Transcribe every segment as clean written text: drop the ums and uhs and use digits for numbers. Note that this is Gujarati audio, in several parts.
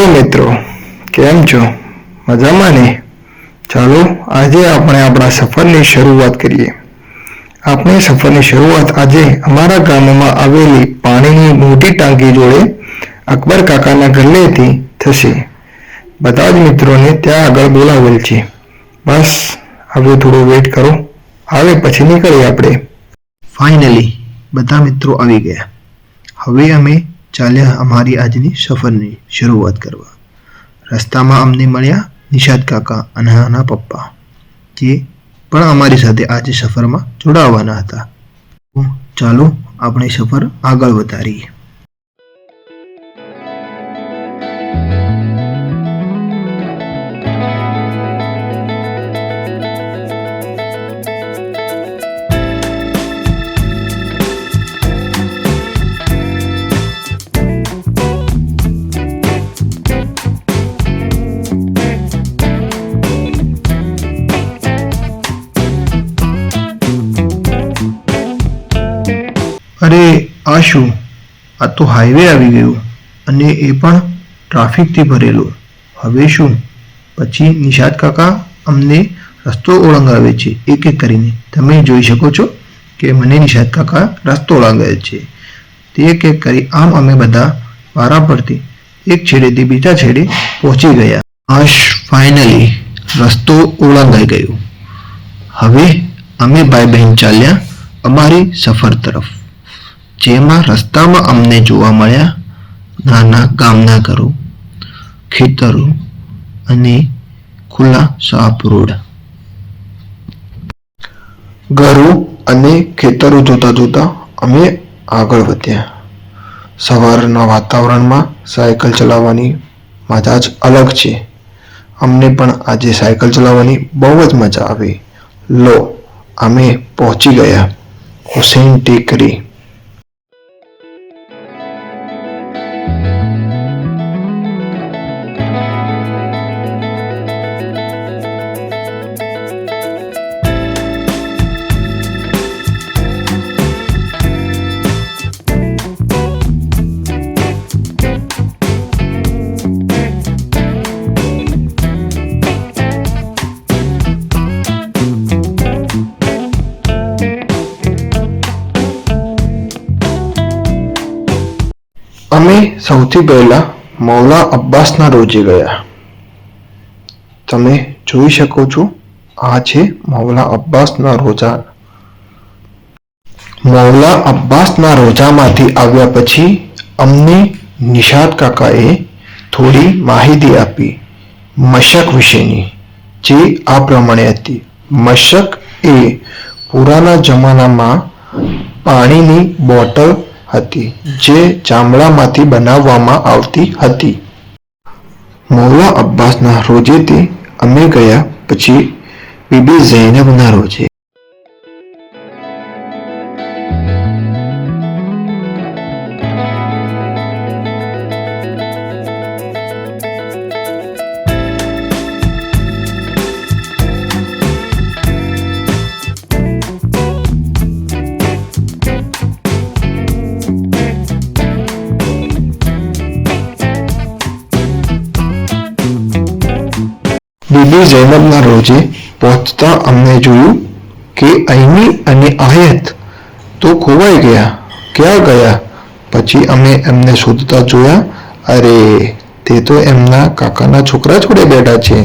હેલો મિત્રો, કેમ છો? મજામાં ને? ચાલો આજે આપણે આપણા સફરની શરૂઆત કરીએ. આપણી સફરની શરૂઆત આજે અમારા ગામમાં આવેલી પાણીની મોટી ટાંકી જોડે અકબર કાકાના ગલ્લેથી થશે. બધા જ મિત્રોને ત્યાં આગળ બોલાવેલ છે. બસ હવે થોડું વેઇટ કરો, આવે પછી નીકળીએ આપણે. ફાઇનલી બધા મિત્રો આવી ગયા. હવે અમે ચાલ્યા અમારી આજની સફરની શરૂઆત કરવા. રસ્તામાં અમને મળ્યા નિષાદ કાકા અને નાના પપ્પા, જે પણ અમારી સાથે આજે સફરમાં જોડાવાના હતા. ચાલો આપણે સફર આગળ વધારીએ. અરે આ શું? આ તો હાઈવે આવી ગયું અને એ પણ ટ્રાફિકથી ભરેલું. હવે શું? પછી નિષાદ કાકા અમને રસ્તો ઓળંગાવે છે એક એક કરીને. તમે જોઈ શકો છો કે મને નિષાદ કાકા રસ્તો ઓળંગાવે છે. તે એક એક કરી આમ અમે બધા વારા પરથી એક છેડેથી બીજા છેડે પહોંચી ગયા. ફાઇનલી રસ્તો ઓળંગાઈ ગયો. હવે અમે ભાઈ બહેન ચાલ્યા અમારી સફર તરફ, જેમાં રસ્તામાં અમને જોવા મળ્યા નાના ગામના ઘરો, ખેતરો અને ખુલ્લા સાફ રોડ. ઘરો અને ખેતરો જોતા જોતા અમે આગળ વધ્યા. સવારના વાતાવરણમાં સાયકલ ચલાવવાની મજા જ અલગ છે. અમને પણ આજે સાયકલ ચલાવવાની બહુ જ મજા આવી. લો, અમે પહોંચી ગયા હુસૈન ટેકરી. અમે સૌથી પહેલા મૌલા અબ્બાસના રોજે ગયા. તમે જોઈ શકો છો, આ છે મૌલા અબ્બાસના રોજા. મૌલા અબ્બાસના રોજામાંથી આવ્યા પછી અમને નિષાદ કાકાએ થોડી માહિતી આપી મશક વિશેની, જે આ પ્રમાણે હતી. મશક એ પુરાના જમાનામાં પાણીની બોટલ હતી, જે ચામડામાંથી બનાવવામાં આવતી હતી. મૌલા અબ્બાસના રોજેથી અમે ગયા પછી બીબી ઝૈનબના રોજે. બીબી ઝૈનબના રોજે પહોંચતા અમને જોયું કે અહીંની અને આયત તો ખોવાઈ ગયા. ક્યાં ગયા? પછી અમે એમને શોધતા જોયા. અરે, તે તો એમના કાકાના છોકરા જોડે બેઠા છે.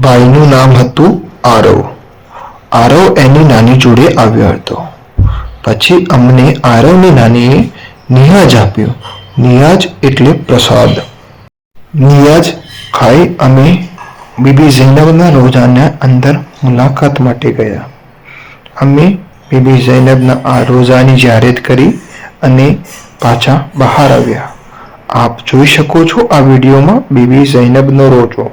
ભાઈનું નામ હતું આરવ. આરવ એની નાની જોડે આવ્યો હતો. પછી અમને આરવની નાનીએ નિયાજ આપ્યો. નિયાજ એટલે પ્રસાદ. નિયાજ ખાઈ અમે બીબી ઝૈનબના રોજાના અંદર મુલાકાત માટે ગયા. અમે બીબી ઝૈનબના આ રોજાની ઝિયારત કરી અને પાછા બહાર આવ્યા. આપ જોઈ શકો છો આ વિડીયોમાં બીબી ઝૈનબનો રોજો.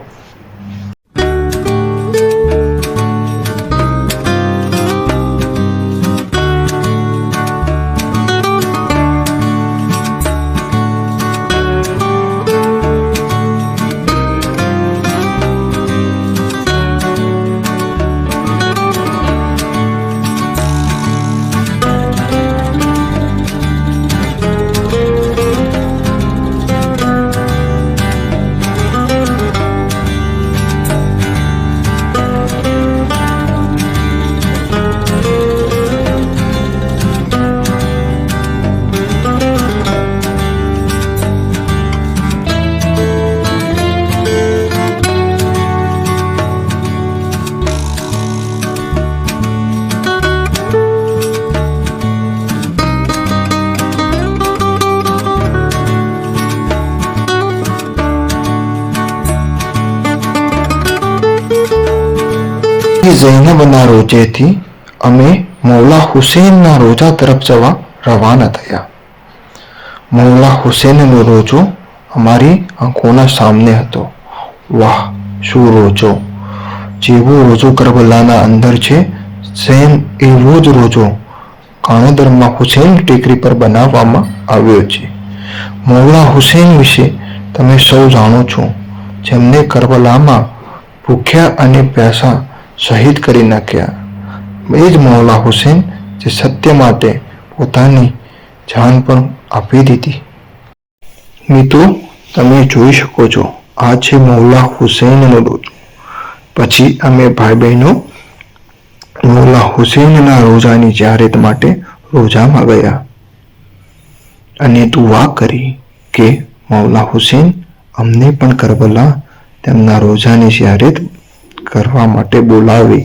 પછી ઝૈનબના રોજેથી અમે મૌલા હુસૈનના રોજા તરફ જવા રવાના થયા. મૌલા હુસૈનનો રોજો અમારી આંખોના સામે હતો. વાહ, શું રોજો! જેવો રોજો કરબલાના અંદર છે, સેમ એવો જ રોજો કાણોદરમાં હુસૈન ટેકરી પર બનાવવામાં આવ્યો છે. મૌલા હુસૈન વિશે તમે સૌ જાણો છો, જેમને કરબલામાં ભૂખ્યા અને પ્યાસા શહીદ કરી નાખ્યા. એ જ મૌલા હુસૈન જે સત્ય માટે પોતાની જાન પણ આપી દીધી. મિત્રો, તમે જોઈ શકો છો, આ છે મૌલા હુસૈનનો રોજો. પછી અમે ભાઈ બહેનો મૌલા હુસૈનના રોજાની ઝિયારત માટે રોજામાં ગયા અને દુઆ કરી કે મૌલા હુસૈન અમને પણ કરબલા તેમના રોજાની ઝિયારત કરવા માટે બોલાવે.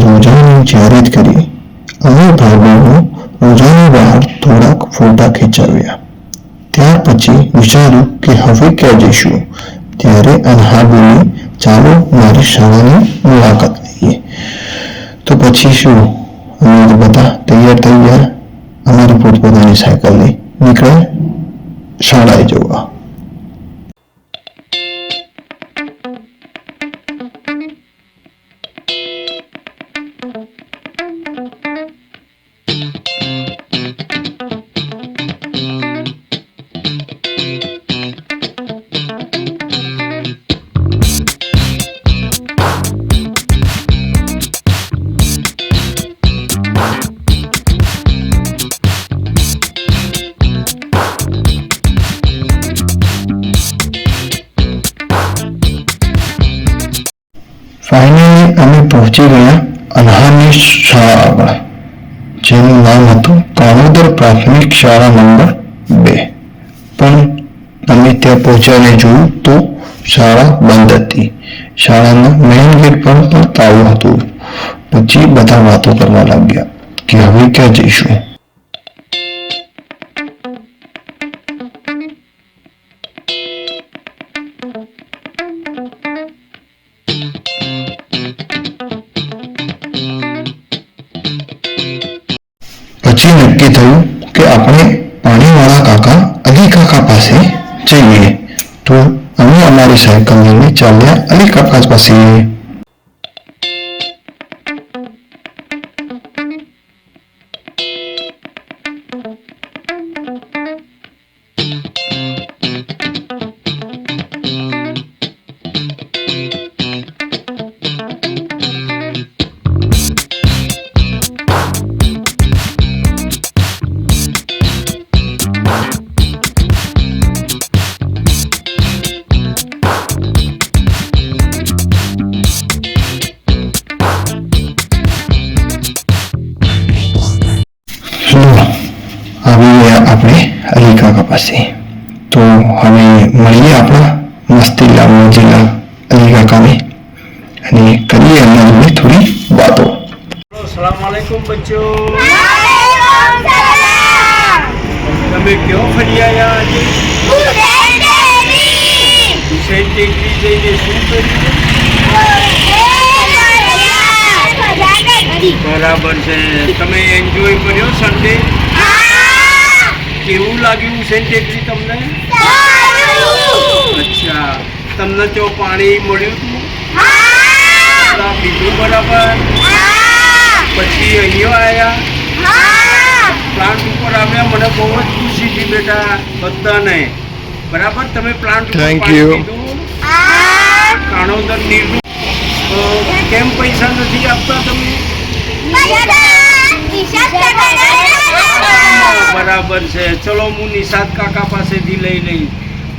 રોજાની ઝિયારત કરી અમે ભાઈ બહેનો રોજાની બહાર થોડાક ફોટા ખેંચાવ્યા. ત્યાર પછી વિચાર્યું કે હવે ક્યાં જઈશું. ત્યારે અનહા બોલી, ચાલો મારી શાળાની મુલાકાત લઈએ. તો પછી શું, અમે તો બધા તૈયાર થઈ ગયા. અમારી પોતપોતાની સાયકલ લઈ નીકળ્યા શાળાએ જવા. ફાઇનલી અમે પહોંચી ગયા અનહાની શાળા આગળ, જેનું નામ હતું કાણોદર પ્રાથમિક શાળા નંબર 2. પણ અમે ત્યાં પહોંચ્યાને જોયું તો શાળા બંધ હતી. શાળાના મેઇન ગેટ પર પણ તાળું હતું. પછી બધા વાતો કરવા લાગ્યા કે હવે ક્યાં જઈશું. પછી નક્કી થયું કે આપણે પાણીવાળા કાકા અલી કાકા પાસે જઈએ. તો અમે અમારી સાયકલ લઈને ચાલ્યા અલી કાકા પાસે. આવી ગયા આપણે અલી કાકા પાસે. તો હવે મળીએ આપણા મસ્તી લાવવા જેલા અલી કાકાને અને કરીએ એમના જોડે થોડી વાતો. अस्सलाम वालेकुम बच्चों, તમે ક્યાં ફરી આયા આજે? હુસૈન ટેકરી જઈને શું કર્યું? હતી. બરાબર છે. તમે એન્જોય કર્યો સન્ડે? કેવું લાગ્યું સેન્ટ ટેટલી તમને? અચ્છા, તમને તો પાણી મળ્યું હતું? પીધું બરાબર? પછી અહીંયા આવ્યા, પ્લાન્ટ ઉપર આવ્યા, મને બહુ જ ખુશી થઈ બેટા બધાને. બરાબર, તમે પ્લાન્ટ ઉપર Thank પાણી you. પીધું? કાણોદર નીરનું કેમ પૈસા નથી આપતા તમે? બરાબર છે. ચલો હું નિશાદ કાકા પાસેથી લઈ લઈ.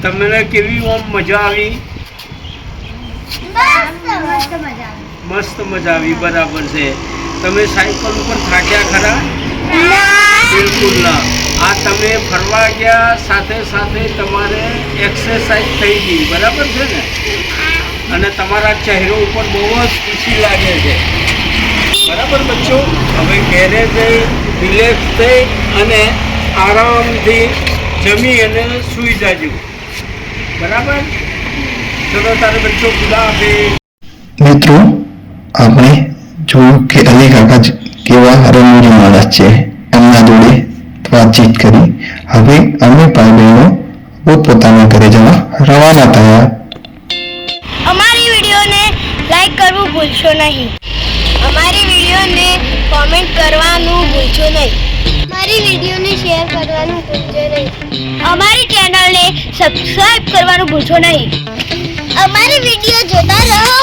તમને કેવી ઓમ મજા આવી? મસ્ત મજા આવી. બરાબર છે. તમે સાયકલ ઉપર થાક્યા ખરા? બિલકુલ ના. આ તમે ફરવા ગયા, સાથે સાથે તમારે એક્સરસાઇઝ થઈ ગઈ. બરાબર છે ને? અને તમારા ચહેરો ઉપર બહુ જ ખુશી લાગે છે. બરાબર બચ્ચો? હવે ઘેરે જઈ રિલેક્સ થઈ અને આરામથી જમી અને સૂઈ જાજો. બરાબર? ચલો તારે બચ્ચો ખુદા હાફિઝ. મિત્રો, આપણે જોયું કે અલી કાકા કેવા રમૂજી માણસ છે. એમના જોડે વાતચીત કરી. હવે અમે ભાઈ બહેનો પોતપોતાના ઘરે જવા રવાના થયા. અમારી વિડીયોને લાઈક કરવું ભૂલશો નહીં. અમારી વિડીયોને કોમેન્ટ કરવાનું ભૂલશો નહીં. અમારી વિડીયોને શેર કરવાનું ભૂલશો નહીં. અમારી ચેનલને સબસ્ક્રાઇબ કરવાનું ભૂલશો નહીં. અમારી વિડીયો જોતા રહો.